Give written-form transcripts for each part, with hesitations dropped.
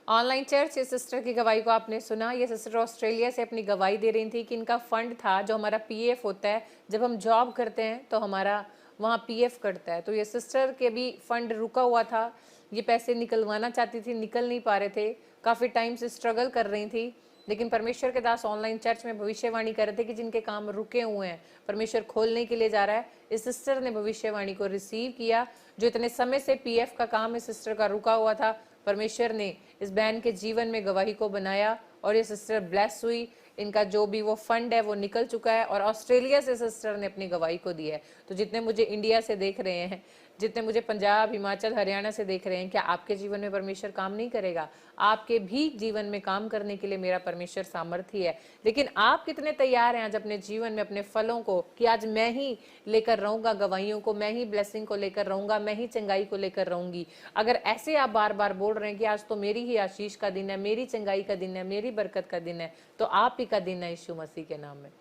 Online church इस sister की गवाही को आपने सुना। ये सिस्टर ऑस्ट्रेलिया से अपनी गवाही दे रही थी कि इनका फंड था, जो हमारा पीएफ होता है जब हम जॉब करते हैं तो हमारा वहाँ पीएफ कटता है। तो ये सिस्टर के भी फंड रुका हुआ था, ये पैसे निकलवाना चाहती थी, निकल नहीं पा रहे थे, काफ़ी टाइम से स्ट्रगल कर रही थी। लेकिन परमेश्वर के दास ऑनलाइन चर्च में भविष्यवाणी कर रहे थे कि जिनके काम रुके हुए हैं परमेश्वर खोलने के लिए जा रहा है। इस सिस्टर ने भविष्यवाणी को रिसीव किया। जो इतने समय से पीएफ का काम इस सिस्टर का रुका हुआ था, परमेश्वर ने इस बहन के जीवन में गवाही को बनाया और ये सिस्टर ब्लेस हुई। इनका जो भी वो फंड है वो निकल चुका है और ऑस्ट्रेलिया से सिस्टर ने अपनी गवाही को दी है। तो जितने मुझे इंडिया से देख रहे हैं, जितने मुझे पंजाब, हिमाचल, हरियाणा से देख रहे हैं, क्या आपके जीवन में परमेश्वर काम नहीं करेगा? आपके भी जीवन में काम करने के लिए मेरा परमेश्वर सामर्थ्य है। लेकिन आप कितने तैयार हैं आज अपने जीवन में अपने फलों को, कि आज मैं ही लेकर रहूंगा गवाहियों को, मैं ही ब्लेसिंग को लेकर रहूंगा, मैं ही चंगाई को लेकर रहूंगी। अगर ऐसे आप बार बार बोल रहे हैं कि आज तो मेरी ही आशीष का दिन है, मेरी चंगाई का दिन है, मेरी बरकत का दिन है, तो आप ही का दिन है यीशु मसीह के नाम में।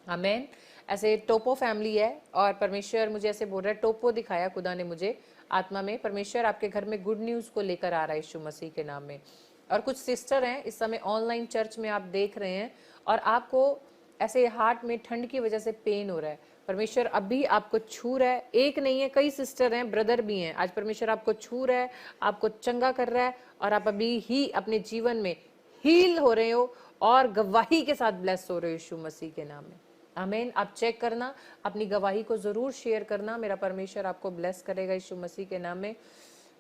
आमेन। ऐसे टोपो फैमिली है और परमेश्वर मुझे ऐसे बोल रहा है, टोपो दिखाया खुदा ने मुझे आत्मा में। परमेश्वर आपके घर में गुड न्यूज़ को लेकर आ रहा है यीशु मसीह के नाम में। और कुछ सिस्टर हैं इस समय ऑनलाइन चर्च में आप देख रहे हैं और आपको ऐसे हार्ट में ठंड की वजह से पेन हो रहा है। परमेश्वर अभी आपको छू रहा है। एक नहीं है, कई सिस्टर हैं, ब्रदर भी हैं। आज परमेश्वर आपको छू रहा है, आपको चंगा कर रहा है और आप अभी ही अपने जीवन में हील हो रहे हो और गवाही के साथ ब्लेस हो रहे हो यीशु मसीह के नाम में। आमीन। आप चेक करना, अपनी गवाही को जरूर शेयर करना, मेरा परमेश्वर आपको ब्लेस करेगा यीशु मसीह के नाम में।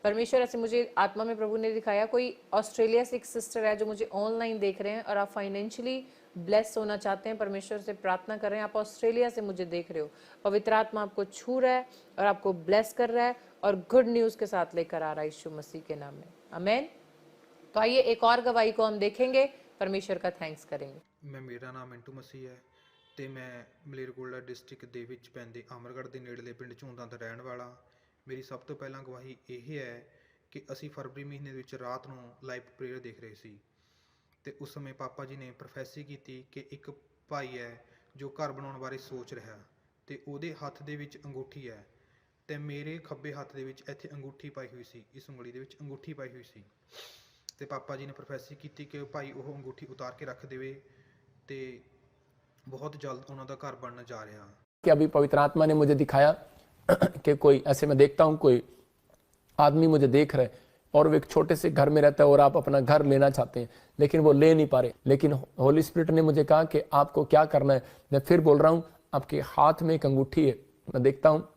परमेश्वर ऐसे मुझे आत्मा में प्रभु ने दिखाया, कोई ऑस्ट्रेलिया से एक सिस्टर है जो मुझे ऑनलाइन देख रहे हैं और आप फाइनेंशियली ब्लेस होना चाहते हैं, परमेश्वर से प्रार्थना कर रहे हैं। आप ऑस्ट्रेलिया से मुझे देख रहे हो, पवित्र आत्मा आपको छू रहा है और आपको ब्लेस कर रहा है और गुड न्यूज के साथ लेकर आ रहा है यीशु मसीह के नाम में। आमीन। तो आइए एक और गवाही को हम देखेंगे, परमेश्वर का थैंक्स करेंगे। मेरा नाम मिंटू मसीह है ਤੇ ਮੈਂ ਮਲੇਰਕੋਟਲਾ ਡਿਸਟ੍ਰਿਕਟ ਦੇ ਵਿੱਚ ਪੈਂਦੇ ਅਮਰਗੜ੍ਹ ਦੇ ਨੇੜਲੇ ਪਿੰਡ ਝੂੰਦਾਂ ਦਾ ਰਹਿਣ ਵਾਲਾ। ਮੇਰੀ ਸਭ ਤੋਂ ਪਹਿਲਾਂ ਗਵਾਹੀ ਇਹ ਹੈ ਕਿ ਅਸੀਂ ਫਰਵਰੀ ਮਹੀਨੇ ਦੇ ਵਿੱਚ ਰਾਤ ਨੂੰ ਲਾਈਵ ਪ੍ਰੇਅਰ ਦੇਖ ਰਹੇ ਸੀ ਅਤੇ ਉਸ ਸਮੇਂ ਪਾਪਾ ਜੀ ਨੇ ਪ੍ਰੋਫੈਸੀ ਕੀਤੀ ਕਿ ਇੱਕ ਭਾਈ ਹੈ ਜੋ ਘਰ ਬਣਾਉਣ ਬਾਰੇ ਸੋਚ ਰਿਹਾ ਅਤੇ ਉਹਦੇ ਹੱਥ ਦੇ ਵਿੱਚ ਅੰਗੂਠੀ ਹੈ ਅਤੇ ਮੇਰੇ ਖੱਬੇ ਹੱਥ ਦੇ ਵਿੱਚ ਇੱਥੇ ਅੰਗੂਠੀ ਪਾਈ ਹੋਈ ਸੀ, ਇਸ ਉਂਗਲੀ ਦੇ ਵਿੱਚ ਅੰਗੂਠੀ ਪਾਈ ਹੋਈ ਸੀ ਅਤੇ ਪਾਪਾ ਜੀ ਨੇ ਪ੍ਰੋਫੈਸੀ ਕੀਤੀ ਕਿ ਭਾਈ ਉਹ ਅੰਗੂਠੀ ਉਤਾਰ ਕੇ ਰੱਖ ਦੇਵੇ ਅਤੇ बहुत जल्द उन्होंने घर बनने जा रहे हैं। कि अभी पवित्र आत्मा ने मुझे दिखाया कि कोई ऐसे मैं देखता हूँ, कोई आदमी मुझे देख रहे और वो एक छोटे से घर में रहता है और आप अपना घर लेना चाहते हैं लेकिन वो ले नहीं पा रहे। लेकिन होली स्पिरिट ने मुझे कहा कि आपको क्या करना है। मैं फिर बोल रहा हूँ, आपके हाथ में एक अंगूठी है, मैं देखता हूँ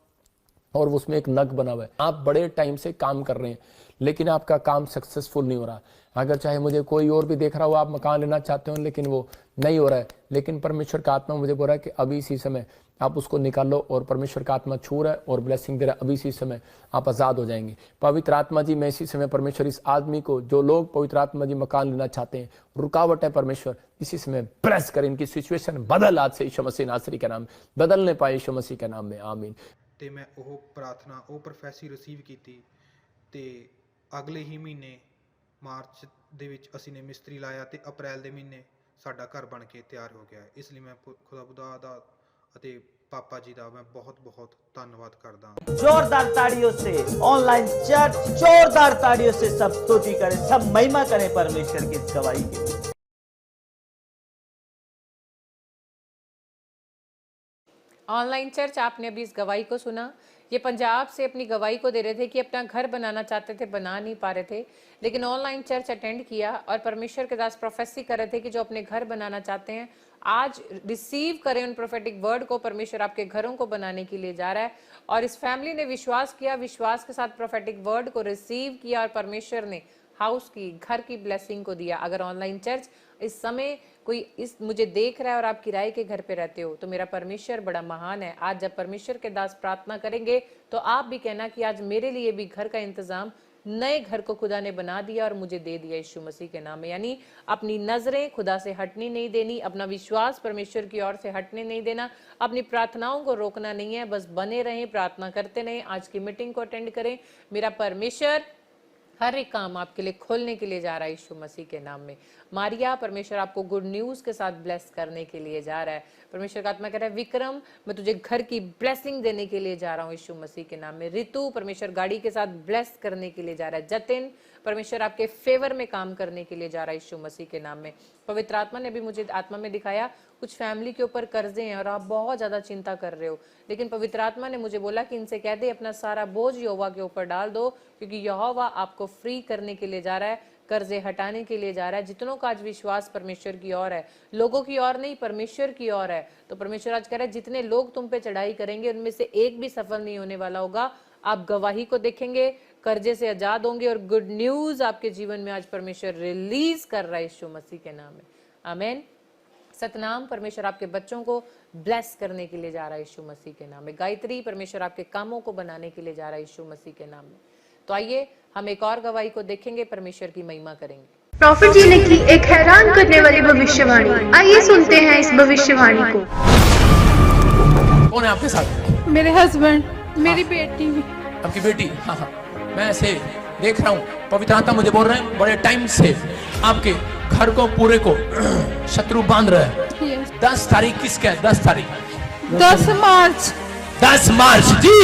और उसमें एक नग बना हुआ है। आप बड़े टाइम से काम कर रहे हैं लेकिन आपका काम सक्सेसफुल नहीं हो रहा। अगर चाहे मुझे कोई और भी देख रहा हो, आप मकान लेना चाहते हो लेकिन वो नहीं हो रहा है, लेकिन परमेश्वर का आत्मा मुझे बोल रहा है कि अभी इसी समय आप उसको निकालो और परमेश्वर का आत्मा छू रहा है और ब्लेसिंग दे रहा है। अभी इसी समय आप आज़ाद हो जाएंगे। पवित्र आत्मा जी, मैं इसी समय परमेश्वर इस आदमी को, जो लोग पवित्र आत्मा जी मकान लेना चाहते हैं, रुकावट है, परमेश्वर इसी समय ब्लेस कर, इनकी सिचुएशन बदल आज से यीशु मसीह नासरी के नाम में बदलने पाए यीशु मसीह के नाम में। आमीन। ਤੇ ਮੈਂ ਉਹ ਪ੍ਰਾਰਥਨਾ, ਉਹ ਪ੍ਰੋਫੈਸੀ ਰਿਸੀਵ ਕੀਤੀ ਤੇ ਅਗਲੇ ਹੀ ਮਹੀਨੇ ਮਾਰਚ ਦੇ ਵਿੱਚ ਅਸੀਂ ਨੇ ਮਿਸਤਰੀ ਲਾਇਆ ਤੇ ਅਪ੍ਰੈਲ ਦੇ ਮਹੀਨੇ ਸਾਡਾ ਘਰ ਬਣ ਕੇ ਤਿਆਰ ਹੋ ਗਿਆ। ਇਸ ਲਈ ਮੈਂ ਖੁਦਾ ਦਾ ਅਤੇ पापा जी का मैं बहुत बहुत धन्यवाद करता हूँ। जोरदार ताड़ियों से ऑनलाइन चर्च, जोरदार ताड़ियों से सब स्तुति करें, सब महिमा करें परमेश्वर की गवाही के। ऑनलाइन चर्च, आपने अभी इस गवाही को सुना। ये पंजाब से अपनी गवाही को दे रहे थे कि अपना घर बनाना चाहते थे, बना नहीं पा रहे थे, लेकिन ऑनलाइन चर्च अटेंड किया और परमेश्वर के दास प्रोफेसी कर रहे थे कि जो अपने घर बनाना चाहते हैं आज रिसीव करें उन प्रोफेटिक वर्ड को। परमेश्वर आपके घरों को बनाने के लिए जा रहा है और इस फैमिली ने विश्वास किया, विश्वास के साथ प्रोफेटिक वर्ड को रिसीव किया और परमेश्वर ने हाउस की, घर की ब्लेसिंग को दिया। अगर ऑनलाइन चर्च इस समय कोई इस मुझे देख रहा है और आप किराए के घर पे रहते हो, तो मेरा परमेश्वर बड़ा महान है। आज जब परमेश्वर के दास प्रार्थना करेंगे तो आप भी कहना कि आज मेरे लिए भी घर का इंतजाम, नए घर को खुदा ने बना दिया और मुझे दे दिया यीशु मसीह के नाम में। यानी अपनी नजरें खुदा से हटनी नहीं देनी, अपना विश्वास परमेश्वर की ओर से हटने नहीं देना, अपनी प्रार्थनाओं को रोकना नहीं है, बस बने रहें, प्रार्थना करते रहें, आज की मीटिंग को अटेंड करें। मेरा परमेश्वर हर एक काम आपके लिए खोलने के लिए जा रहा है यीशु मसीह के नाम में। मारिया, परमेश्वर आपको गुड न्यूज के साथ ब्लेस करने के लिए जा रहा है। परमेश्वर का आत्मा कह रहा है, विक्रम, मैं तुझे घर की ब्लेसिंग देने के लिए जा रहा हूँ यीशु मसीह के नाम में। ऋतु, परमेश्वर गाड़ी के साथ ब्लेस करने के लिए जा रहा है। जतिन, परमेश्वर आपके फेवर में काम करने के लिए जा रहा है यीशु मसीह के नाम में। पवित्र आत्मा ने भी मुझे आत्मा में दिखाया कुछ फैमिली के ऊपर कर्जे हैं और आप बहुत ज्यादा चिंता कर रहे हो, लेकिन पवित्र आत्मा ने मुझे बोला कि इनसे कह दे अपना सारा बोझ यहोवा के ऊपर डाल दो, क्योंकि यहोवा आपको फ्री करने के लिए जा रहा है, कर्जे हटाने के लिए जा रहा है। जितनों का आज विश्वास परमेश्वर की ओर है, लोगों की ओर नहीं परमेश्वर की ओर है, तो परमेश्वर आज कह रहा है जितने लोग तुम पे चढ़ाई करेंगे उनमें से एक भी सफल नहीं होने वाला होगा। आप गवाही को देखेंगे, कर्जे से आजाद होंगे और गुड न्यूज आपके जीवन में आज परमेश्वर रिलीज कर रहा है यीशु मसीह के नाम में। आमीन। सतनाम। परमेश्वर आपके बच्चों को ब्लेस करने के लिए जा रहा है यीशु मसीह के नाम में। गायत्री। परमेश्वर आपके कामों को बनाने के लिए जा रहा है यीशु मसीह के नाम में। तो आइए हम एक और गवाही को देखेंगे, परमेश्वर की महिमा करेंगे। प्रॉफिट जी ने की एक हैरान करने वाली भविष्यवाणी। आइए सुनते हैं इस भविष्यवाणी को। कौन है आपके साथ? मेरे हस्बैंड, मेरी बेटी। आपकी बेटी? हाँ हाँ, मैं ऐसे देख रहा हूँ, पवित्र आत्मा मुझे बोल रहे हैं बड़े टाइम से आपके घर को पूरे को शत्रु बांध रहा है। 10 तारीख किसका है? 10 तारीख 10 मार्च 10 मार्च जी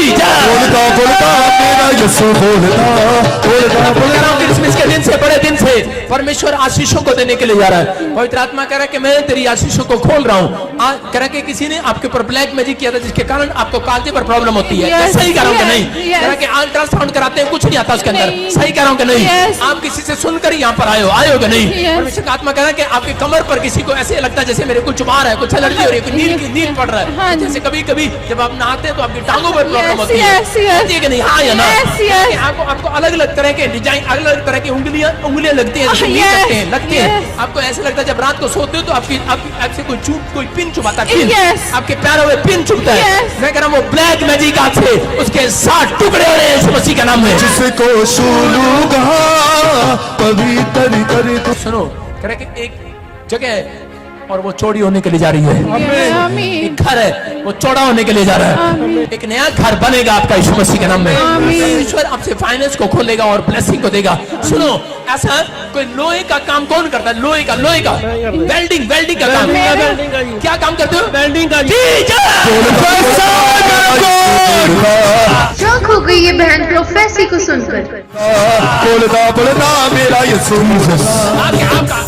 क्रिसमस के दिन से, बड़े दिन से परमेश्वर आशीषों को देने के लिए जा रहा है। पवित्र आत्मा कह रहा है कि मैं तेरी आशीषों को खोल रहा हूँ। कह रहा है कि किसी ने आपके ऊपर ब्लैक मैजिक किया था जिसके कारण आपको कालजे पर प्रॉब्लम होती है। yes, सही कह रहा हूँ कि नहीं? yes, कह रहा है कि अल्ट्रासाउंड कराते हैं कुछ नहीं आता उसके अंदर। सही कह रहा हूँ कि नहीं? yes, आप किसी से सुनकर यहाँ पर आए हो कि नहीं? yes, परमेश्वर का आत्मा कह रहा है कि आपकी कमर पर किसी को ऐसे लगता है जैसे मेरे कुछ चुभा रहा है, कुछ एलर्जी हो रही है, नींद पड़ रहा है। जैसे कभी कभी जब आप नहाते हैं तो आपकी टांगों पर प्रॉब्लम होती है। होती है कि नहीं? हाँ या ना? आपको अलग अलग तरह के डिजाइन, अलग अलग तरह की उंगलियां लगती हैं, लगती हैं। आपको ऐसे लगता है जब रात को सोते हो तो आपसे कोई पिन चुभाता है, आपके पैरों में पिन चुभता है। मैं कह रहा हूँ वो ब्लैक मैजिक आज से उसके 7 टुकड़े हो रहे हैं यीशु मसीह के नाम में। जिसको सुनूंगा पवित्र कर दो। सुनो, कह रहे कि एक जगह है और वो चौड़ी होने के लिए जा रही है। एक घर है वो चौड़ा होने के लिए जा रहा है। एक नया घर बनेगा आपका यीशु मसीह के नाम में। परमेश्वर आपसे फाइनेंस को खोलेगा और ब्लेसिंग को देगा। सुनो, ऐसा कोई लोहे का काम कौन करता है? लोहे का वेल्डिंग का काम। क्या काम करते हो? वेल्डिंग का। शौक हो गई ये बहन प्रोफेसी को सुनकर। मेरा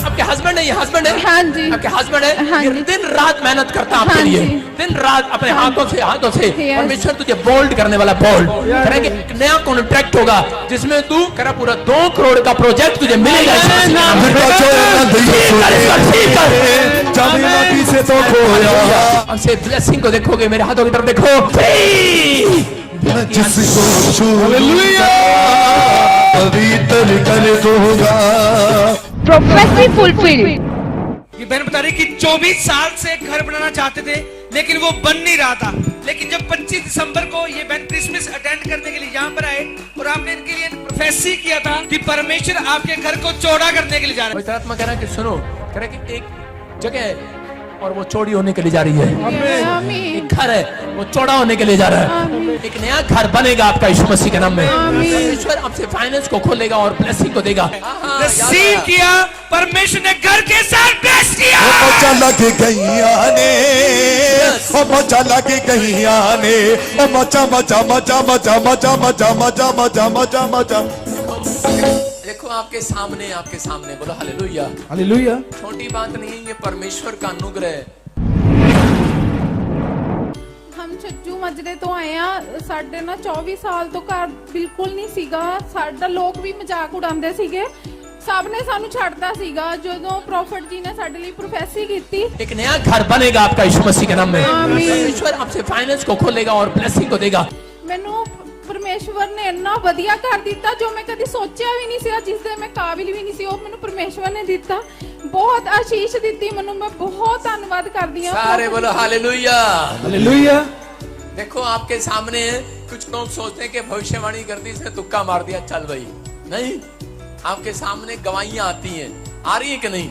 आपके हस्बैंड है? ये हस्बैंड है? हाँ जी। आपके हस्बैंड है? हाँ ये जी। दिन रात मेहनत करता है आपके हाँ लिए, जी। दिन रात अपने हाथों से Yes। परमेश्वर तुझे बोल्ड करने वाला बोल्ड करेंगे। एक नया कॉन्ट्रैक्ट होगा जिसमें तू करा पूरा 2 करोड़ का प्रोजेक्ट तुझे मिलेगा। हमसे ब्लेसिंग को देखोगे, मेरे हाथों की तरफ देखो। जिसको छूलूंगा पवित्र कर दूंगा। Prophecy fulfilled. ये बहन बता रही कि 24 साल से घर बनाना चाहते थे लेकिन वो बन नहीं रहा था। लेकिन जब 25 दिसंबर को ये बहन क्रिसमस अटेंड करने के लिए यहाँ पर आए और आपने इनके लिए प्रोफेसी किया था कि परमेश्वर आपके घर को चौड़ा करने के लिए जा रहा है। पवित्र आत्मा कह रहा है कि सुनो, कह रहा है कि एक जगह है और वो चौड़ी होने के लिए जा रही है। एक घर है वो चौड़ा होने के लिए जा रहा है। एक नया घर बनेगा आपका यीशु मसीह के नाम में। परमेश्वर आपसे फाइनेंस को खोलेगा और ब्लेसिंग को देगा। रिसीव किया, परमेश्वर ने घर के साथ ब्लेस किया। मचा लगे गैया ने, मचा लगे गैया ने, मचा मचा मचा मचा मचा मचा मचा मचा मचा मचा। देखो आपके सामने बोलो हालेलुया। हालेलुया। छोटी बात नहीं, ये परमेश्वर का अनुग्रह है। हम ਛੱਜੂ ਮਜਰੇ ਤੋਂ ਆਏ ਆ। ਸਾਡੇ ਨਾ 24 ਸਾਲ ਤੋਂ ਘਰ ਬਿਲਕੁਲ ਨਹੀਂ ਸੀਗਾ ਸਾਡਾ। ਲੋਕ ਵੀ ਮਜ਼ਾਕ ਉਡਾਉਂਦੇ ਸੀਗੇ, ਸਭ ਨੇ ਸਾਨੂੰ ਛੱਡਦਾ ਸੀਗਾ। ਜਦੋਂ ਪ੍ਰੋਫਿਟ ਜੀ ਨੇ ਸਾਡੇ ਲਈ ਪ੍ਰੋਫੈਸੀ ਕੀਤੀ। एक नया घर बनेगा आपका यीशु मसीह के नाम में। परमेश्वर आपसे फाइनेंस को खोलेगा और ब्लेसिंग को देगा। ਮੈਨੂੰ ਪਰਮੇਸ਼ਵਰ ਨੇ ਇੰਨਾ ਵਧੀਆ ਕਰ ਦਿੱਤਾ ਜੋ ਮੈਂ ਕਦੀ ਸੋਚਿਆ ਵੀ ਨਹੀਂ ਸੀ, ਜਿਸ ਦੇ ਮੈਂ ਕਾਬਿਲ ਵੀ ਨਹੀਂ ਸੀ, ਉਹ ਮੈਨੂੰ ਪਰਮੇਸ਼ਵਰ ਨੇ ਦਿੱਤਾ। ਬਹੁਤ ਆਸ਼ੀਸ਼ ਦਿੱਤੀ ਮੈਨੂੰ। ਮੈਂ ਬਹੁਤ ਧੰਨਵਾਦ ਕਰਦੀ ਹਾਂ। सारे बोलो हालेलुया। हालेलुया। देखो आपके सामने कुछ लोग सोचते हैं कि भविष्यवाणी कर दी, इसने तुक्का मार दिया, चल भाई। नहीं, आपके सामने गवाहियां आती हैं, आ रही है कि नहीं?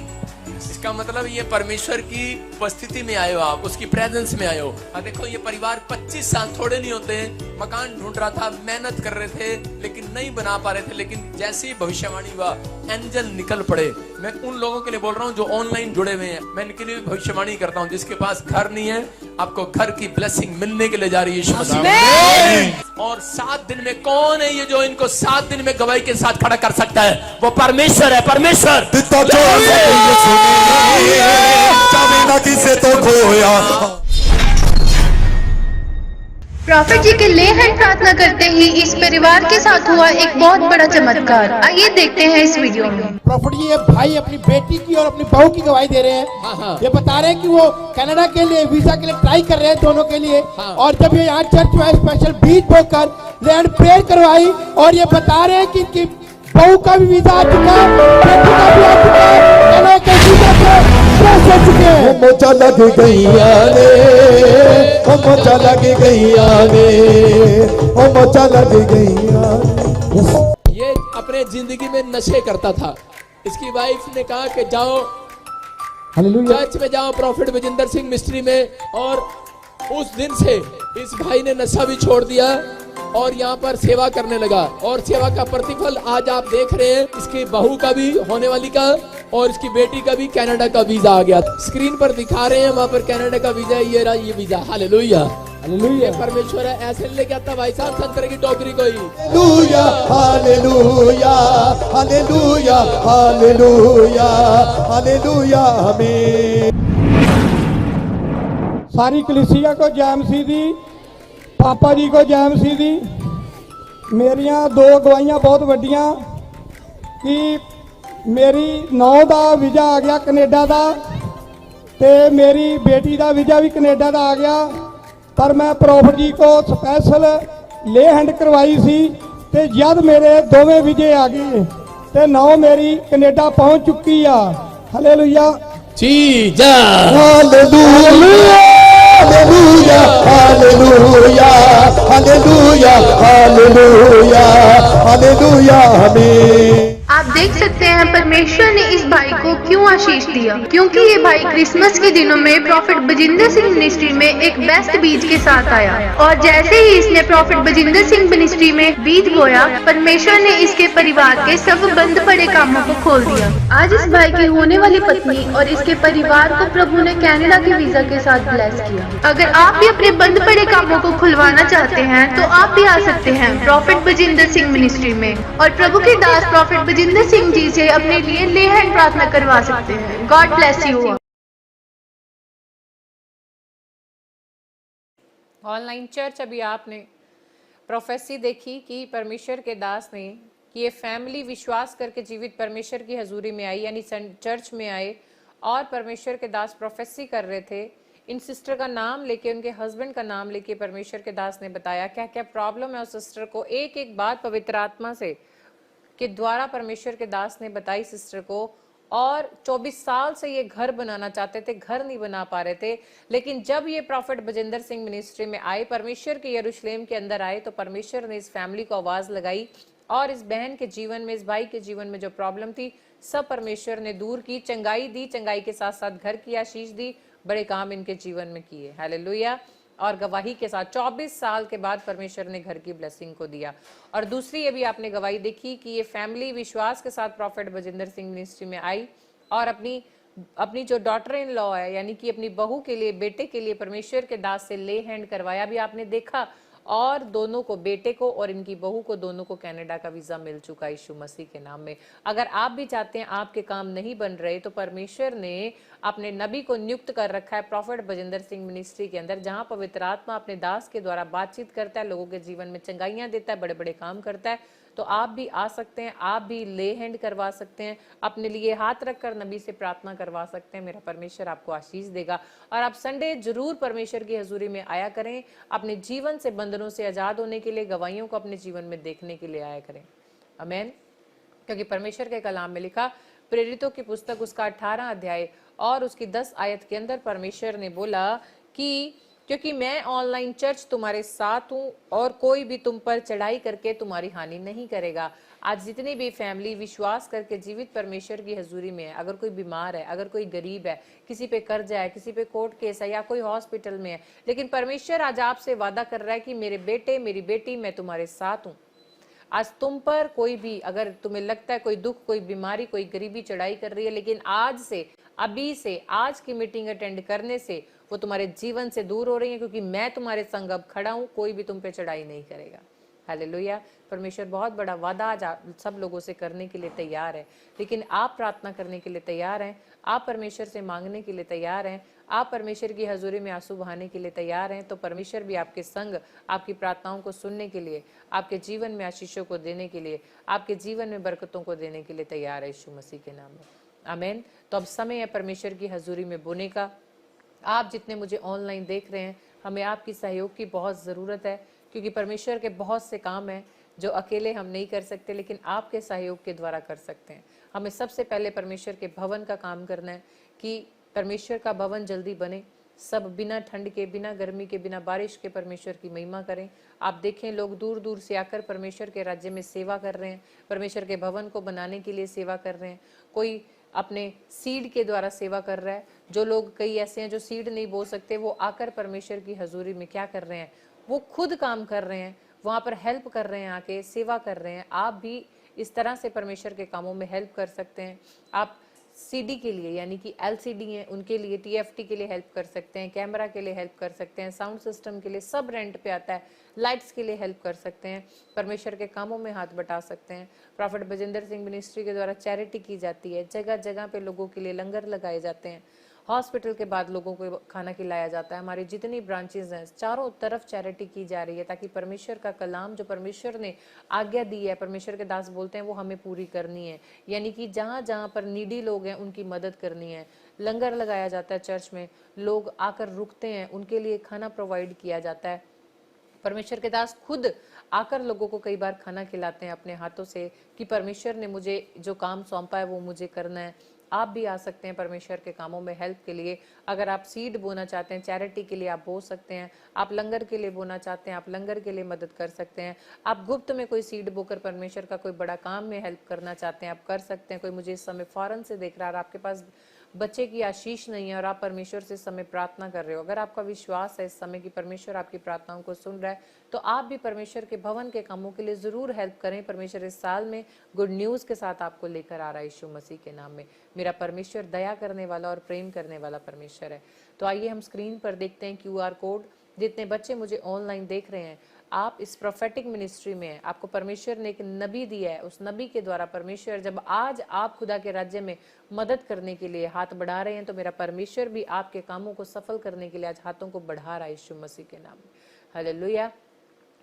इसका मतलब ये परमेश्वर की उपस्थिति में आए हो, आप उसकी प्रेजेंस में आए हो। देखो ये परिवार 25 साल थोड़े नहीं होते, मकान ढूंढ रहा था, मेहनत कर रहे थे लेकिन नहीं बना पा रहे थे। लेकिन जैसे ही भविष्यवाणी हुआ, एंजल निकल पड़े। मैं उन लोगों के लिए बोल रहा हूँ जो ऑनलाइन जुड़े हुए हैं, मैं इनके लिए भविष्यवाणी करता हूँ। जिसके पास घर नहीं है, आपको घर की ब्लेसिंग मिलने के लिए जा रही है यीशु मसीह। और 7 दिन में कौन है ये जो इनको 7 दिन में गवाही के साथ खड़ा कर सकता है? वो परमेश्वर है, परमेश्वर। किसे तो खोया। प्रॉफिट जी के ले हैंड प्रार्थना करते ही इस परिवार के साथ हुआ एक बहुत बड़ा चमत्कार। आइए देखते हैं इस वीडियो में। प्रॉफिट जी, ये भाई अपनी बेटी की और अपनी बहू की गवाही दे रहे हैं। ये बता रहे हैं कि वो कनाडा के लिए वीजा के लिए ट्राई कर रहे हैं, दोनों के लिए। और जब ये यहाँ चर्च में स्पेशल बीच बोकर लैंड प्रेयर करवाई, और ये बता रहे हैं कि बहू का भी वीजा आ चुका, बेटी का भी आ चुका, कनाडा के वीजा से क्रॉस हो चुके हैं। मोचा लग गईया रे, ओ मोचा लग गईया रे, ओ मोचा लग गईया। ये अपने जिंदगी में नशे करता था। इसकी वाइफ ने कहा कि जाओ चर्च में जाओ, प्रॉफिट बजिंदर सिंह मिस्ट्री में। और उस दिन से इस भाई ने नशा भी छोड़ दिया और यहाँ पर सेवा करने लगा। और सेवा का प्रतिफल आज आप देख रहे हैं। इसकी बहू का भी, होने वाली का, और इसकी बेटी का भी कनाडा का वीजा आ गया। स्क्रीन पर दिखा रहे हैं, वहाँ पर कनाडा का वीजा, ये रहा ये वीजा। Hallelujah, hallelujah. परमेश्वर है, ऐसे नहीं लेके आता भाई साहब संतरे की टोकरी कोई। Hallelujah, hallelujah, hallelujah, hallelujah, hallelujah. आमीन। सारी कलीसिया को जय मसीह दी, पापा जी को जय मसीह दी। मेरिया 2 गवाहियां बहुत वड्डियां कि मेरी नौ का वीजा आ गया कनेडा का, ते मेरी बेटी का वीजा भी कनेडा का आ गया। पर मैं प्रॉफिट जी को स्पेशल ले हैंड करवाई सी, ते जद मेरे दोवें वीजे आ गए, ते नौ मेरी कनेडा पहुंच चुकी आ। Hallelujah, hallelujah, hallelujah, hallelujah, hallelujah, hallelujah, hallelujah. आमीन। आप देख सकते हैं परमेश्वर ने इस भाई को क्यों आशीष दिया, क्योंकि ये भाई क्रिसमस के दिनों में प्रॉफिट बजिंदर सिंह मिनिस्ट्री में एक बेस्ट बीज के साथ आया। और जैसे ही इसने प्रॉफिट बजिंदर सिंह मिनिस्ट्री में बीज बोया, परमेश्वर ने इसके परिवार के सब बंद पड़े कामों को खोल दिया। आज इस भाई की होने वाली पत्नी और इसके परिवार को प्रभु ने कनाडा के वीजा के साथ ब्लेस किया। अगर आप भी अपने बंद पड़े कामों को खुलवाना चाहते हैं तो आप भी आ सकते हैं प्रॉफिट बजिंदर सिंह मिनिस्ट्री में, और प्रभु के दास प्रॉफिट बजिंदर सिंह जी से अपने लिए ले हैंड प्रार्थना करवा सकते हैं। God bless you. Online church, अभी आपने प्रोफेसी देखी कि परमेश्वर के दास ने कि ये फैमिली विश्वास करके जीवित परमेश्वर की हजूरी में आई, यानी चर्च में आए और परमेश्वर के दास प्रोफेसी कर रहे थे। इन सिस्टर का नाम लेके, उनके हस्बैंड का नाम लेके परमेश्वर के दास ने बताया क्या क्या प्रॉब्लम है उस सिस्टर को। एक एक बात पवित्र आत्मा से के द्वारा परमेश्वर के दास ने बताई सिस्टर को। और 24 साल से ये घर बनाना चाहते थे, घर नहीं बना पा रहे थे। लेकिन जब ये प्रॉफिट बजिंदर सिंह मिनिस्ट्री में आए, परमेश्वर के यरूशलेम के अंदर आए, तो परमेश्वर ने इस फैमिली को आवाज लगाई और इस बहन के जीवन में, इस भाई के जीवन में जो प्रॉब्लम थी सब परमेश्वर ने दूर की, चंगाई दी, चंगाई के साथ साथ घर की आशीष दी, बड़े काम इनके जीवन में किए। हालेलुया। और गवाही के साथ 24 साल के बाद परमेश्वर ने घर की ब्लेसिंग को दिया। और दूसरी अभी आपने गवाही देखी कि ये फैमिली विश्वास के साथ प्रॉफिट बजिंदर सिंह मिनिस्ट्री में आई और अपनी जो डॉटर इन लॉ है, यानी कि अपनी बहू के लिए, बेटे के लिए परमेश्वर के दास से ले हैंड करवाया भी आपने देखा। और दोनों को, बेटे को और इनकी बहू को, दोनों को कनाडा का वीजा मिल चुका यीशु मसीह के नाम में। अगर आप भी चाहते हैं, आपके काम नहीं बन रहे, तो परमेश्वर ने अपने नबी को नियुक्त कर रखा है प्रॉफिट बजिंदर सिंह मिनिस्ट्री के अंदर, जहां पवित्र आत्मा अपने दास के द्वारा बातचीत करता है, लोगों के जीवन में चंगाइयां देता है, बड़े बड़े काम करता है। तो आप भी आ सकते हैं, आप भी ले हैंड करवा सकते हैं, अपने लिए हाथ रखकर नबी से प्रार्थना करवा सकते हैं। मेरा परमेश्वर आपको आशीष देगा। और आप संडे जरूर परमेश्वर की हजूरी में आया करें, अपने जीवन से, बंधनों से आजाद होने के लिए, गवाहियों को अपने जीवन में देखने के लिए आया करें। आमीन। क्योंकि परमेश्वर के कलाम में लिखा, प्रेरितों की पुस्तक उसका 18 अध्याय और उसकी 10 आयत के अंदर परमेश्वर ने बोला कि क्योंकि मैं ऑनलाइन चर्च तुम्हारे साथ हूं और कोई भी तुम पर चढ़ाई करके तुम्हारी हानि नहीं करेगा। आज जितनी भी फैमिली विश्वास करके जीवित परमेश्वर की हजूरी में है, अगर कोई बीमार है, अगर कोई गरीब है, किसी पे कर्जा है, किसी पे कोर्ट केस है, या कोई हॉस्पिटल में है, लेकिन परमेश्वर आज आपसे वादा कर रहा है कि मेरे बेटे, मेरी बेटी, मैं तुम्हारे साथ हूं। आज तुम पर कोई भी, अगर तुम्हें लगता है कोई दुख, कोई बीमारी, कोई गरीबी चढ़ाई कर रही है, लेकिन आज से, अभी से, आज की मीटिंग अटेंड करने से वो तुम्हारे जीवन से दूर हो रही है, क्योंकि मैं तुम्हारे संग अब खड़ा हूं, कोई भी तुम पे चढ़ाई नहीं करेगा। हालेलुया। परमेश्वर बहुत बड़ा वादा आज सब लोगों से करने के लिए तैयार है, लेकिन आप प्रार्थना करने के लिए तैयार हैं, आप परमेश्वर से मांगने के लिए तैयार हैं, आप परमेश्वर की हजूरी में आंसू बहाने के लिए तैयार हैं, तो परमेश्वर भी आपके संग आपकी प्रार्थनाओं को सुनने के लिए, आपके जीवन में आशीषों को देने के लिए, आपके जीवन में बरकतों को देने के लिए तैयार है, यीशु मसीह के नाम में। आमीन। तो अब समय है परमेश्वर की हजूरी में बोने का। आप जितने मुझे ऑनलाइन देख रहे हैं, हमें आपकी सहयोग की बहुत ज़रूरत है, क्योंकि परमेश्वर के बहुत से काम हैं जो अकेले हम नहीं कर सकते, लेकिन आपके सहयोग के द्वारा कर सकते हैं। हमें सबसे पहले परमेश्वर के भवन का काम करना है कि परमेश्वर का भवन जल्दी बने, सब बिना ठंड के, बिना गर्मी के, बिना बारिश के परमेश्वर की महिमा करें। आप देखें, लोग दूर दूर से आकर परमेश्वर के राज्य में सेवा कर रहे हैं, परमेश्वर के भवन को बनाने के लिए सेवा कर रहे हैं। कोई अपने सीड के द्वारा सेवा कर रहा है। जो लोग, कई ऐसे हैं जो सीड नहीं बो सकते, वो आकर परमेश्वर की हजूरी में क्या कर रहे हैं, वो खुद काम कर रहे हैं, वहाँ पर हेल्प कर रहे हैं, आके सेवा कर रहे हैं। आप भी इस तरह से परमेश्वर के कामों में हेल्प कर सकते हैं। आप सीडी के लिए, यानी कि एलसीडी हैं, उनके लिए, टीएफटी के लिए हेल्प कर सकते हैं, कैमरा के लिए हेल्प कर सकते हैं, साउंड सिस्टम के लिए, सब रेंट पे आता है, लाइट्स के लिए हेल्प कर सकते हैं, परमेश्वर के कामों में हाथ बटा सकते हैं। प्रॉफिट बजिंदर सिंह मिनिस्ट्री के द्वारा चैरिटी की जाती है, जगह जगह पे लोगों के लिए लंगर लगाए जाते हैं, हॉस्पिटल के बाद लोगों को खाना खिलाया जाता है। हमारी जितनी ब्रांचेज हैं, चारों तरफ चैरिटी की जा रही है, ताकि परमेश्वर का कलाम जो परमेश्वर ने आज्ञा दी है, परमेश्वर के दास बोलते हैं, वो हमें पूरी करनी है। यानी कि जहाँ जहाँ पर नीडी लोग हैं, उनकी मदद करनी है। लंगर लगाया जाता है चर्च में, लोग आकर रुकते हैं, उनके लिए खाना प्रोवाइड किया जाता है। परमेश्वर के दास खुद आकर लोगों को कई बार खाना खिलाते हैं अपने हाथों से, कि परमेश्वर ने मुझे जो काम सौंपा है वो मुझे करना है। आप भी आ सकते हैं परमेश्वर के कामों में हेल्प के लिए। अगर आप सीड बोना चाहते हैं, चैरिटी के लिए आप बो सकते हैं। आप लंगर के लिए बोना चाहते हैं, आप लंगर के लिए मदद कर सकते हैं। आप गुप्त में कोई सीड बोकर परमेश्वर का कोई बड़ा काम में हेल्प करना चाहते हैं, आप कर सकते हैं। कोई मुझे इस समय फॉरेन से देख रहा है, आपके पास बच्चे की आशीष नहीं है और आप परमेश्वर से इस समय प्रार्थना कर रहे हो, अगर आपका विश्वास है इस समय कि परमेश्वर आपकी प्रार्थनाओं को सुन रहा है, तो आप भी परमेश्वर के भवन के कामों के लिए जरूर हेल्प करें। परमेश्वर इस साल में गुड न्यूज़ के साथ आपको लेकर आ रहा है यीशु मसीह के नाम में। मेरा परमेश्वर दया करने वाला और प्रेम करने वाला परमेश्वर है। तो आइए हम स्क्रीन पर देखते हैं QR कोड। जितने बच्चे मुझे ऑनलाइन देख रहे हैं, आप इस प्रोफेटिक मिनिस्ट्री में हैं, आपको परमेश्वर ने एक नबी दिया है, उस नबी के द्वारा परमेश्वर, जब आज आप खुदा के राज्य में मदद करने के लिए हाथ बढ़ा रहे हैं, तो मेरा परमेश्वर भी आपके कामों को सफल करने के लिए आज हाथों को बढ़ा रहा है यीशु मसीह के नाम में। हालेलुया।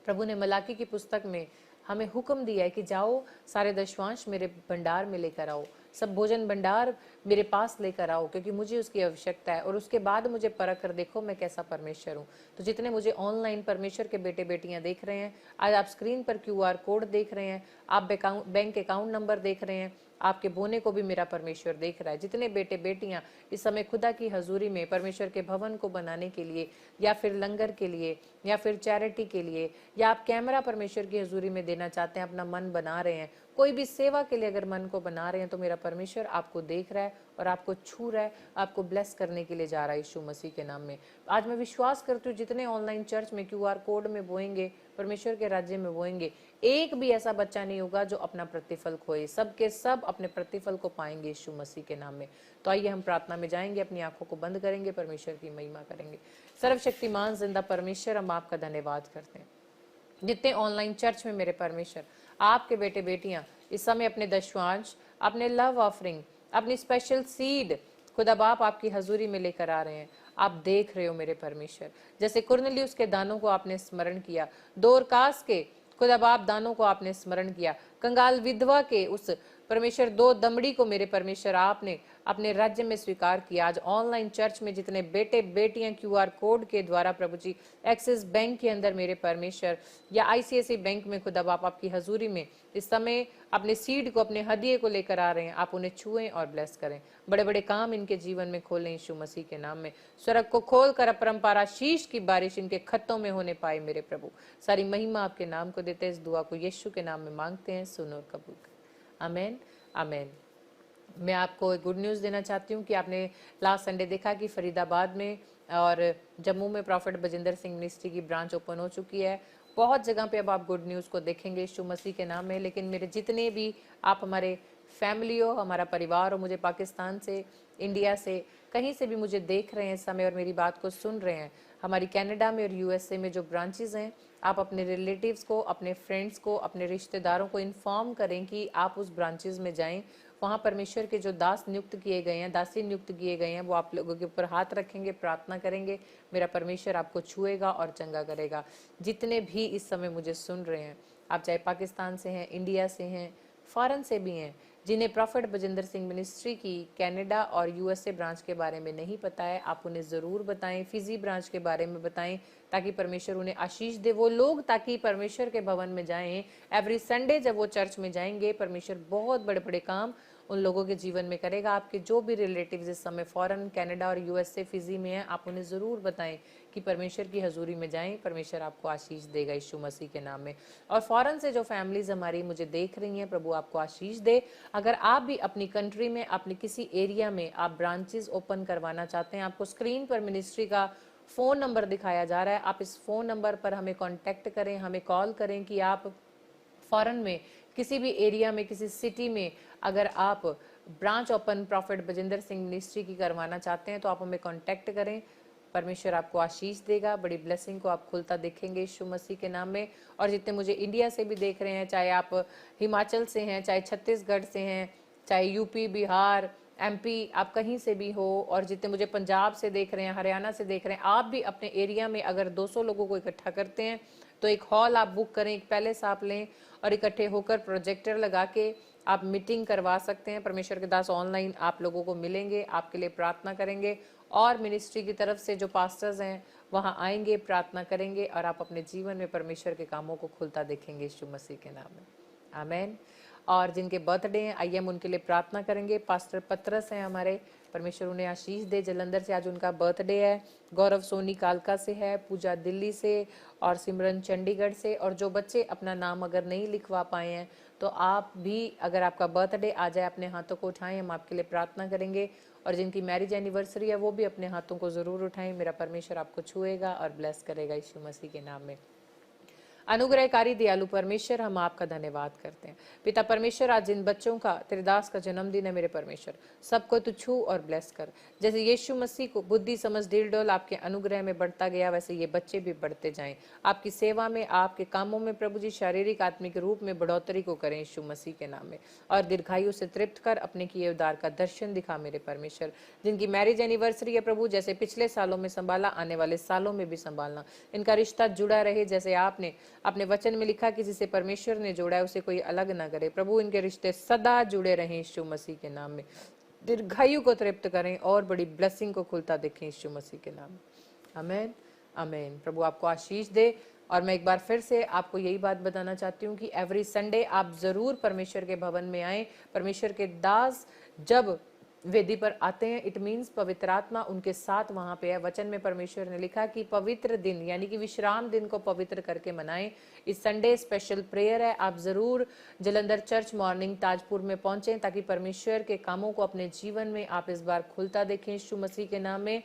प्रभु ने मलाकी की पुस्तक में हमें हुक्म दिया है कि जाओ, सारे दशवांश मेरे भंडार में लेकर आओ, सब भोजन भंडार मेरे पास लेकर आओ, क्योंकि मुझे उसकी आवश्यकता है, और उसके बाद मुझे परख कर देखो मैं कैसा परमेश्वर हूँ। तो जितने मुझे ऑनलाइन परमेश्वर के बेटे बेटियां देख रहे हैं, आज आप स्क्रीन पर QR कोड देख रहे हैं, आप बैंक अकाउंट नंबर देख रहे हैं, आपके बोने को भी मेरा परमेश्वर देख रहा है। जितने बेटे बेटियां इस समय खुदा की हजूरी में परमेश्वर के भवन को बनाने के लिए, या फिर लंगर के लिए, या फिर चैरिटी के लिए, या आप कैमरा परमेश्वर की हजूरी में देना चाहते हैं, अपना मन बना रहे हैं, कोई भी सेवा के लिए अगर मन को बना रहे हैं, तो मेरा परमेश्वर आपको देख रहा है और आपको छू रहा है, आपको ब्लेस करने के लिए जा रहा है यीशु मसीह के नाम में। आज मैं विश्वास करती हूँ जितने ऑनलाइन चर्च में QR कोड में बोएंगे, परमेश्वर के राज्य में बोएंगे, एक भी ऐसा बच्चा नहीं होगा जो अपना प्रतिफल खोए। सब के सब अपने प्रतिफल को पाएंगे यीशु मसीह के नाम में। तो आइए हम प्रार्थना में जाएंगे, अपनी आंखों को बंद करेंगे, परमेश्वर की महिमा करेंगे। सर्वशक्तिमान जिंदा परमेश्वर, हम आपका धन्यवाद करते हैं। जितने ऑनलाइन चर्च में मेरे परमेश्वर, आपके बेटे बेटियां इस समय अपने दशवांश, अपने लव ऑफरिंग, अपनी स्पेशल सीड खुदा बाप आपकी हजूरी में लेकर आ रहे हैं। आप देख रहे हो मेरे परमेश्वर, जैसे कुरनेलियुस के दानों को आपने स्मरण किया, दोरकास के खुदा बाप दानों को आपने स्मरण किया, कंगाल विधवा के उस परमेश्वर 2 दमड़ी को मेरे परमेश्वर आपने अपने राज्य में स्वीकार किया। आज ऑनलाइन चर्च में जितने बेटे बेटियां QR कोड के द्वारा प्रभु जी एक्सिस बैंक के अंदर मेरे परमेश्वर, या ICICI बैंक में खुदा बाप आपकी हजूरी में इस समय अपने सीड को, अपने हदिये को लेकर आ रहे हैं, आप उन्हें छुएं और ब्लेस करें। बड़े बड़े काम इनके जीवन में खोलें यीशु मसीह के नाम में। स्वर्ग को खोल कर अपरंपार आशीष की बारिश इनके खत्तों में होने पाए मेरे प्रभु। सारी महिमा आपके नाम को देते, इस दुआ को यीशु के नाम में मांगते हैं, सुनो और कबूल करें। आमेन आमेन। मैं आपको एक गुड न्यूज़ देना चाहती हूँ कि आपने लास्ट संडे देखा कि फरीदाबाद में और जम्मू में प्रॉफिट बजिंदर सिंह मिनिस्ट्री की ब्रांच ओपन हो चुकी है। बहुत जगह पे अब आप गुड न्यूज़ को देखेंगे यीशु मसीह के नाम में। लेकिन मेरे जितने भी आप हमारे फैमिली हो, हमारा परिवार हो, मुझे पाकिस्तान से, इंडिया से, कहीं से भी मुझे देख रहे हैं इस समय और मेरी बात को सुन रहे हैं, हमारी कनाडा में और यूएसए में जो ब्रांचेस हैं, आप अपने रिलेटिव्स को, अपने फ्रेंड्स को, अपने रिश्तेदारों को इन्फॉर्म करें कि आप उस ब्रांचेस में जाएं। वहाँ परमेश्वर के जो दास नियुक्त किए गए हैं, दासी नियुक्त किए गए हैं, वो आप लोगों के ऊपर हाथ रखेंगे, प्रार्थना करेंगे, मेरा परमेश्वर आपको छुएगा और चंगा करेगा। जितने भी इस समय मुझे सुन रहे हैं, आप चाहे पाकिस्तान से हैं, इंडिया से हैं, फॉरेन से भी हैं, जिन्हें प्रॉफिट बजिंदर सिंह मिनिस्ट्री की कनाडा और यूएसए ब्रांच के बारे में नहीं पता है, आप उन्हें ज़रूर बताएं। फिजी ब्रांच के बारे में बताएं ताकि परमेश्वर उन्हें आशीष दे। वो लोग ताकि परमेश्वर के भवन में जाएं, एवरी संडे जब वो चर्च में जाएंगे, परमेश्वर बहुत बड़े बड़े काम उन लोगों के जीवन में करेगा। आपके जो भी रिलेटिव्स इस समय फॉरेन, कनाडा और यूएसए, फिजी में हैं, आप उन्हें ज़रूर बताएं कि परमेश्वर की हजूरी में जाएं, परमेश्वर आपको आशीष देगा यीशु मसीह के नाम में। और फॉरेन से जो फैमिलीज हमारी मुझे देख रही हैं, प्रभु आपको आशीष दे। अगर आप भी अपनी कंट्री में, अपने किसी एरिया में आप ब्रांचेस ओपन करवाना चाहते हैं, आपको स्क्रीन पर मिनिस्ट्री का फ़ोन नंबर दिखाया जा रहा है, आप इस फ़ोन नंबर पर हमें कॉन्टैक्ट करें, हमें कॉल करें कि आप फॉरेन में किसी भी एरिया में, किसी सिटी में अगर आप branch open profit Bajinder Singh ministry की करवाना चाहते हैं तो आप हमें कांटेक्ट करें। परमेश्वर आपको आशीष देगा, बड़ी ब्लेसिंग को आप खुलता देखेंगे यीशु मसीह के नाम में। और जितने मुझे इंडिया से भी देख रहे हैं, चाहे आप हिमाचल से हैं, चाहे छत्तीसगढ़ से हैं, चाहे यूपी, बिहार, एमपी, आप कहीं से भी हो, और जितने मुझे पंजाब से देख रहे हैं, हरियाणा से देख रहे हैं, आप भी अपने एरिया में अगर 200 लोगों को इकट्ठा करते हैं तो एक हॉल आप बुक करें, एक पैलेस आप लें और इकट्ठे होकर प्रोजेक्टर लगा के आप मीटिंग करवा सकते हैं। परमेश्वर के दास ऑनलाइन आप लोगों को मिलेंगे, आपके लिए प्रार्थना करेंगे और मिनिस्ट्री की तरफ से जो पास्टर्स हैं वहाँ आएंगे, प्रार्थना करेंगे और आप अपने जीवन में परमेश्वर के कामों को खुलता देखेंगे यीशु मसीह के नाम में। आमीन। और जिनके बर्थडे हैं, आइए हम उनके लिए प्रार्थना करेंगे। पास्टर पत्रस हैं हमारे, परमेश्वर उन्हें आशीष दे, जलंधर से आज उनका बर्थडे है। गौरव सोनी कालका से है, पूजा दिल्ली से और सिमरन चंडीगढ़ से। और जो बच्चे अपना नाम अगर नहीं लिखवा पाए हैं तो आप भी, अगर आपका बर्थडे आ जाए, अपने हाथों को उठाएं, हम आपके लिए प्रार्थना करेंगे। और जिनकी मैरिज एनिवर्सरी है वो भी अपने हाथों को ज़रूर उठाएं, मेरा परमेश्वर आपको छुएगा और ब्लेस करेगा यीशु मसीह के नाम में। अनुग्रहकारी दयालु परमेश्वर, हम आपका धन्यवाद करते हैं। पिता परमेश्वर, आज जिन बच्चों का, तेरे दास का जन्मदिन है, मेरे परमेश्वर सबको तू छू और ब्लेस कर। जैसे यीशु मसीह को बुद्धि समझ दिल डोल आपके अनुग्रह में बढ़ता गया, वैसे ये बच्चे भी बढ़ते जाएं। आपकी सेवा में, आपके कामों में प्रभु जी शारीरिक आत्मिक रूप में बढ़ोतरी को करें यीशु मसीह के नाम में। और दीर्घायु से तृप्त कर अपने किए उद्धार का दर्शन दिखा मेरे परमेश्वर। जिनकी मैरिज एनिवर्सरी है प्रभु, जैसे पिछले सालों में संभाला, आने वाले सालों में भी संभालना। इनका रिश्ता जुड़ा रहे, जैसे आपने अपने वचन में लिखा, किसी से परमेश्वर ने जोड़ा है उसे कोई अलग ना करे। प्रभु इनके रिश्ते सदा जुड़े रहें यीशु मसीह के नाम में। दीर्घायु को तृप्त करें और बड़ी ब्लेसिंग को खुलता देखें यीशु मसीह के नाम में। आमीन आमीन। प्रभु आपको आशीष दे। और मैं एक बार फिर से आपको यही बात बताना चाहती हूँ कि एवरी संडे आप जरूर परमेश्वर के भवन में आएं। परमेश्वर के दास जब वेदी पर आते हैं, इट मीन्स पवित्र आत्मा उनके साथ वहां पे है। वचन में परमेश्वर ने लिखा कि पवित्र दिन यानी कि विश्राम दिन को पवित्र करके मनाएं। इस संडे स्पेशल प्रेयर है, आप जरूर जलंधर चर्च मॉर्निंग ताजपुर में पहुंचें ताकि परमेश्वर के कामों को अपने जीवन में आप इस बार खुलता देखें यीशु मसीह के नाम में।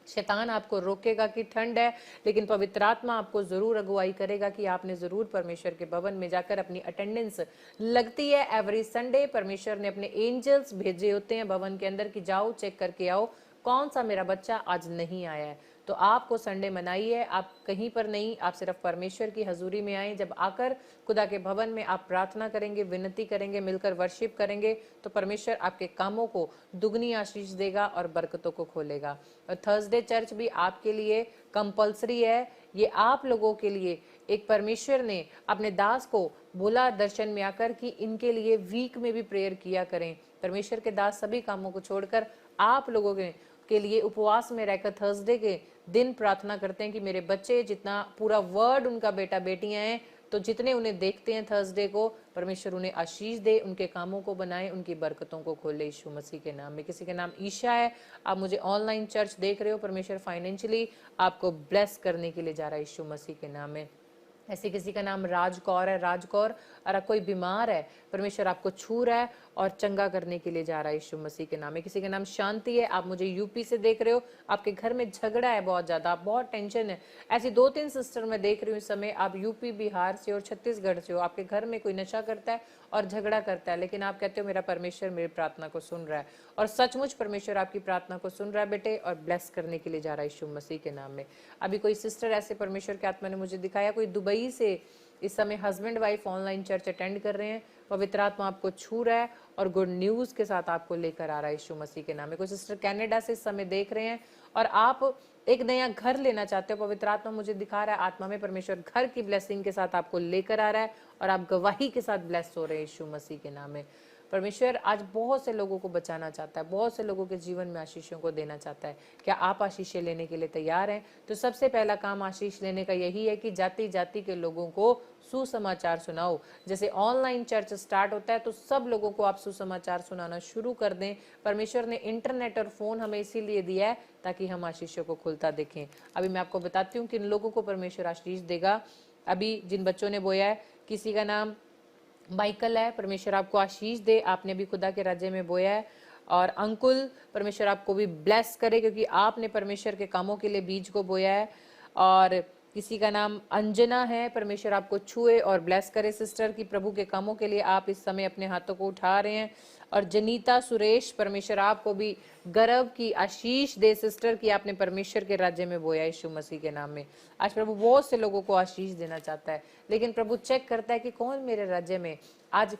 शैतान आपको रोकेगा कि ठंड है, लेकिन पवित्र आत्मा आपको जरूर अगुवाई करेगा कि आपने जरूर परमेश्वर के भवन में जाकर अपनी अटेंडेंस लगती है। एवरी संडे परमेश्वर ने अपने एंजल्स भेजे होते हैं भवन के अंदर कि जाओ चेक करके आओ कौन सा मेरा बच्चा आज नहीं आया है। तो आपको संडे मनाइए, आप कहीं पर नहीं, आप सिर्फ परमेश्वर की हजूरी में आए। जब आकर खुदा के भवन में आप प्रार्थना करेंगे, विनती करेंगे, मिलकर वर्शिप करेंगे तो परमेश्वर आपके कामों को दुगनी आशीष देगा और बरकतों को खोलेगा। और थर्सडे चर्च भी आपके लिए कंपलसरी है। ये आप लोगों के लिए एक परमेश्वर ने अपने दास को बोला दर्शन में आकर कि इनके लिए वीक में भी प्रेयर किया करें। परमेश्वर के दास सभी कामों को छोड़कर आप लोगों के लिए उपवास में रहकर थर्सडे के दिन प्रार्थना करते हैं कि मेरे बच्चे, जितना पूरा वर्ड उनका बेटा बेटियां हैं, तो जितने उन्हें देखते हैं थर्सडे को, परमेश्वर उन्हें आशीष दे, उनके कामों को बनाए, उनकी बरकतों को खोले यीशु मसीह के नाम में। किसी के नाम ईशा है, आप मुझे ऑनलाइन चर्च देख रहे हो, परमेश्वर फाइनेंशियली आपको ब्लेस करने के लिए जा रहा है यीशु मसीह के नाम में। ऐसे किसी का नाम राजकौर है, राजकौर, और कोई बीमार है, परमेश्वर आपको छू रहा है और चंगा करने के लिए जा रहा है यीशु मसीह के नाम में। किसी का नाम शांति है, आप मुझे यूपी से देख रहे हो, आपके घर में झगड़ा है बहुत ज्यादा, बहुत टेंशन है। ऐसी 2-3 सिस्टर मैं देख रही हूँ इस समय, आप यूपी, बिहार से और छत्तीसगढ़ से हो, आपके घर में कोई नशा करता है और झगड़ा करता है, लेकिन आप कहते हो मेरा परमेश्वर मेरी प्रार्थना को सुन रहा है, और सचमुच परमेश्वर आपकी प्रार्थना को सुन रहा है बेटे, और ब्लेस करने के लिए जा रहा है यीशु मसीह के नाम में। अभी कोई सिस्टर ऐसे परमेश्वर के आत्मा ने मुझे दिखाया, कोई दुबई से इस समय husband wife online church attend कर रहे हैं, पवित्र आत्मा आपको छू रहा है और गुड न्यूज के साथ आपको लेकर आ रहा है यीशु मसीह के नाम में। कोई सिस्टर कनाडा से इस समय देख रहे हैं और आप एक नया घर लेना चाहते हो, पवित्र आत्मा मुझे दिखा रहा है आत्मा में परमेश्वर घर की ब्लेसिंग के साथ आपको लेकर आ रहा है और आप गवाही के साथ ब्लेस हो रहे हैं यीशु मसीह के नाम में। परमेश्वर आज बहुत से लोगों को बचाना चाहता है, बहुत से लोगों के जीवन में आशीषों को देना चाहता है। क्या आप आशीषें लेने के लिए तैयार हैं? तो सबसे पहला काम आशीष लेने का यही है कि जाति जाति के लोगों को सुसमाचार सुनाओ। जैसे ऑनलाइन चर्च स्टार्ट होता है तो सब लोगों को आप सुसमाचार सुनाना शुरू कर दें। परमेश्वर ने इंटरनेट और फोन हमें इसीलिए दिया है ताकि हम आशीषों को खुलता देखें। अभी मैं आपको बताती हूँ किन लोगों को परमेश्वर आशीष देगा। अभी जिन बच्चों ने बोया है, किसी का नाम माइकल है, परमेश्वर आपको आशीष दे, आपने भी खुदा के राज्य में बोया है। और अंकुल, परमेश्वर आपको भी ब्लेस करे क्योंकि आपने परमेश्वर के कामों के लिए बीज को बोया है। और किसी का नाम अंजना है, परमेश्वर आपको छुए और ब्लेस करे सिस्टर की प्रभु के कामों के लिए आप इस समय अपने हाथों को उठा रहे हैं। और जनीता सुरेश, परमेश्वर आपको भी गर्व की आशीष दे सिस्टर की आपने परमेश्वर के राज्य में बोया यीशु मसीह के नाम में। आज प्रभु बहुत से लोगों को आशीष देना चाहता है, लेकिन प्रभु चेक करता है कि कौन मेरे राज्य में आज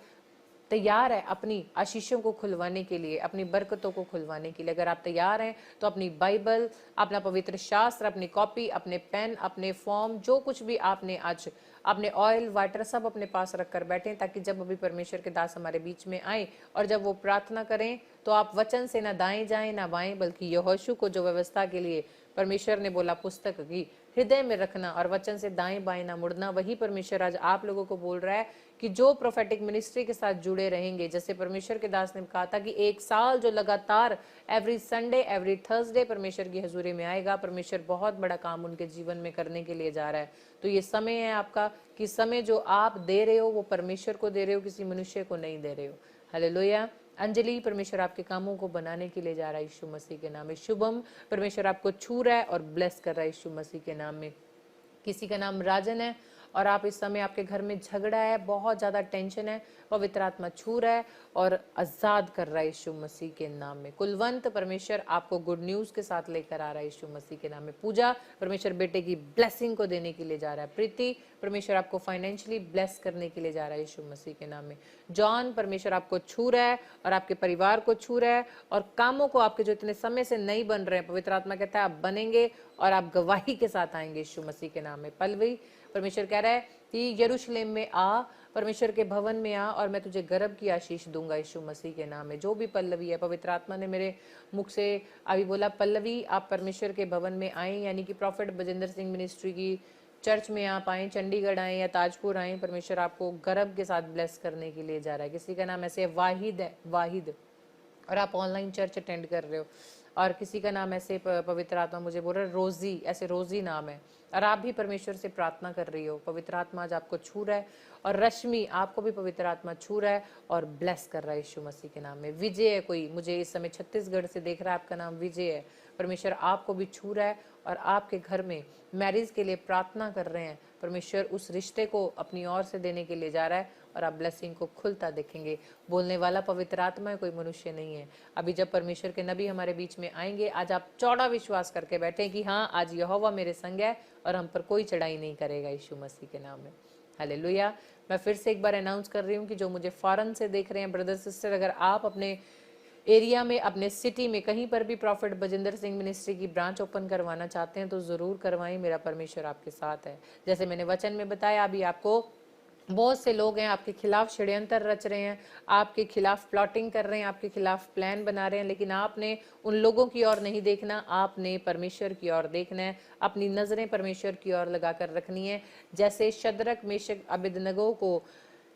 तैयार है अपनी आशीषों को खुलवाने के लिए, अपनी बरकतों को खुलवाने के लिए। अगर आप तैयार हैं तो अपनी बाइबल, अपना पवित्र शास्त्र, अपनी कॉपी, अपने पेन, अपने फॉर्म, जो कुछ भी आपने आज अपने ऑयल वाटर सब अपने पास रखकर बैठे, ताकि जब अभी परमेश्वर के दास हमारे बीच में आए और जब वो प्रार्थना करें तो आप वचन से ना दाएं जाएं ना बाएं, बल्कि यहोशू को जो व्यवस्था के लिए परमेश्वर ने बोला पुस्तक की हृदय में रखना और वचन से दाएं बाएं ना मुड़ना, वही परमेश्वर आज आप लोगों को बोल रहा है कि जो प्रोफेटिक मिनिस्ट्री के साथ जुड़े रहेंगे, जैसे परमेश्वर के दास ने कहा था कि 1 साल जो लगातार एवरी संडे एवरी थर्सडे परमेश्वर की हजूरी में आएगा, परमेश्वर बहुत बड़ा काम उनके जीवन में करने के लिए जा रहा है। तो ये समय है आपका कि समय जो आप दे रहे हो वो परमेश्वर को दे रहे हो, किसी मनुष्य को नहीं दे रहे हो। हालेलुया। अंजलि, परमेश्वर आपके कामों को बनाने के लिए जा रहा है यीशु मसीह के नाम में। शुभम, परमेश्वर आपको छू रहा है और ब्लेस कर रहा है यीशु मसीह के नाम में। किसी का नाम राजन है और आप इस समय आपके घर में झगड़ा है, बहुत ज्यादा टेंशन है, पवित्र आत्मा छू रहा है और आजाद कर रहा है यीशु मसीह के नाम में। कुलवंत, परमेश्वर आपको गुड न्यूज के साथ लेकर आ रहा है यीशु मसीह के नाम में। पूजा, परमेश्वर बेटे की ब्लेसिंग को देने के लिए जा रहा है। प्रीति, परमेश्वर आपको फाइनेंशियली ब्लेस करने के लिए जा रहा है यीशु मसीह के नाम में। जॉन, परमेश्वर आपको छू रहा है और आपके परिवार को छू रहा है और कामों को आपके जो इतने समय से नहीं बन रहे हैं, पवित्र आत्मा कहता है आप बनेंगे और आप गवाही के साथ आएंगे यीशु मसीह के नाम में। पल्लवी, परमेश्वर कह रहा है कि यरूशलेम में आ, परमेश्वर के भवन में आ और मैं तुझे गर्व की आशीष दूंगा यीशु मसीह के नाम में। जो भी पल्लवी है, पवित्र आत्मा ने मेरे मुख से अभी बोला पल्लवी आप परमेश्वर के भवन में आए, यानी कि प्रॉफिट बजिंदर सिंह मिनिस्ट्री की चर्च में आप आए, चंडीगढ़ आए या ताजपुर आए, परमेश्वर आपको गर्व के साथ ब्लेस करने के लिए जा रहा है। किसी का नाम ऐसे वाहिद है, वाहिद, और आप ऑनलाइन चर्च अटेंड कर रहे हो। और किसी का नाम ऐसे पवित्र आत्मा मुझे बोल रहा है रोजी, ऐसे रोजी नाम है और आप भी परमेश्वर से प्रार्थना कर रही हो, पवित्र आत्मा आज आपको छू रहा है। और रश्मि, आपको भी पवित्र आत्मा छू रहा है और ब्लेस कर रहा है यीशु मसीह के नाम में। विजय है कोई, मुझे इस समय छत्तीसगढ़ से देख रहा है, आपका नाम विजय है, परमेश्वर आपको भी छू रहा है और आपके घर में मैरिज के लिए प्रार्थना कर रहे हैं। परमेश्वर उस रिश्ते को अपनी ओर से देने के लिए जा रहा है और आप ब्लेसिंग को खुलता देखेंगे। बोलने वाला पवित्र आत्मा है, कोई मनुष्य नहीं है। अभी जब परमेश्वर के नबी हमारे बीच में आएंगे, आज आप चौड़ा विश्वास करके बैठे कि हाँ आज यहोवा मेरे संग है और हम पर कोई चढ़ाई नहीं करेगा यीशु मसीह के नाम में। हालेलुया। मैं फिर से एक बार अनाउंस कर रही हूँ कि जो मुझे फॉरेन से देख रहे हैं ब्रदर सिस्टर, अगर आप अपने एरिया में, अपने सिटी में कहीं पर भी प्रॉफिट बजिंदर सिंह मिनिस्ट्री की ब्रांच ओपन करवाना चाहते हैं तो जरूर करवाएं, मेरा परमेश्वर आपके साथ है। जैसे मैंने वचन में बताया, अभी आपको बहुत से लोग हैं आपके खिलाफ षड्यंत्र रच रहे हैं, आपके खिलाफ प्लॉटिंग कर रहे हैं, आपके खिलाफ प्लान बना रहे हैं, लेकिन आपने उन लोगों की ओर नहीं देखना, आपने परमेश्वर की ओर देखना है। अपनी नजरें परमेश्वर की ओर लगाकर रखनी है। जैसे शद्रक, मेशक, अबेदनगो को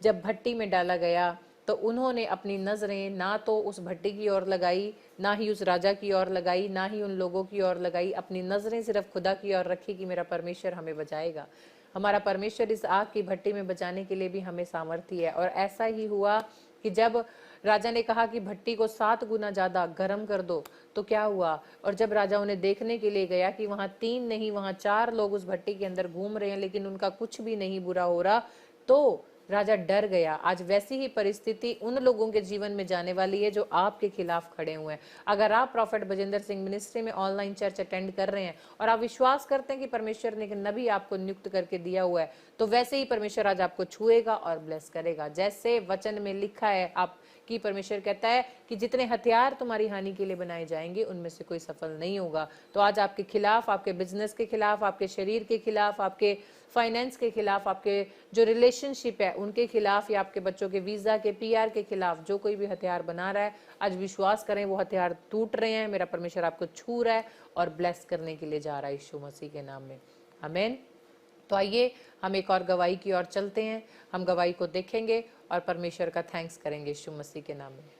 जब भट्टी में डाला गया तो उन्होंने अपनी नजरें ना तो उस भट्टी की ओर लगाई, ना ही उस राजा की ओर लगाई, ना ही उन लोगों की ओर लगाई, अपनी नजरें सिर्फ खुदा की ओर रखी कि मेरा परमेश्वर हमें बचाएगा। हमारा परमेश्वर इस आग की भट्टी में बचाने के लिए भी हमें सामर्थ्य है। और ऐसा ही हुआ कि जब राजा ने कहा कि भट्टी को 7 गुना ज्यादा गर्म कर दो। तो क्या हुआ? और जब राजा उन्हें देखने के लिए गया कि वहां 3 नहीं वहां 4 लोग उस भट्टी के अंदर घूम रहे हैं लेकिन उनका कुछ भी नहीं बुरा हो रहा, तो राजा डर गया। आज वैसी ही परिस्थिति उन लोगों के जीवन में जाने वाली है जो आपके खिलाफ खड़े हुए हैं। अगर आप प्रॉफिट बजिंदर सिंह मिनिस्ट्री में ऑनलाइन चर्च अटेंड कर रहे हैं और आप विश्वास करते हैं कि परमेश्वर ने एक नबी आपको नियुक्त करके दिया हुआ है, तो वैसे ही परमेश्वर आज आपको छुएगा और ब्लेस करेगा। जैसे वचन में लिखा है आप कि परमेश्वर कहता है कि जितने हथियार तुम्हारी हानि के लिए बनाए जाएंगे उनमें से कोई सफल नहीं होगा। तो आज आपके खिलाफ, आपके बिजनेस के खिलाफ, आपके शरीर के खिलाफ, आपके फाइनेंस के खिलाफ, आपके जो रिलेशनशिप है उनके खिलाफ या आपके बच्चों के वीजा के PR के खिलाफ जो कोई भी हथियार बना रहा है, आज विश्वास करें वो हथियार टूट रहे हैं। मेरा परमेश्वर आपको छू रहा है और ब्लेस करने के लिए जा रहा है यीशु मसीह के नाम में। आमीन। तो आइए हम एक और गवाही की ओर चलते हैं। हम गवाही को देखेंगे और परमेश्वर का थैंक्स करेंगे यीशु मसीह के नाम में।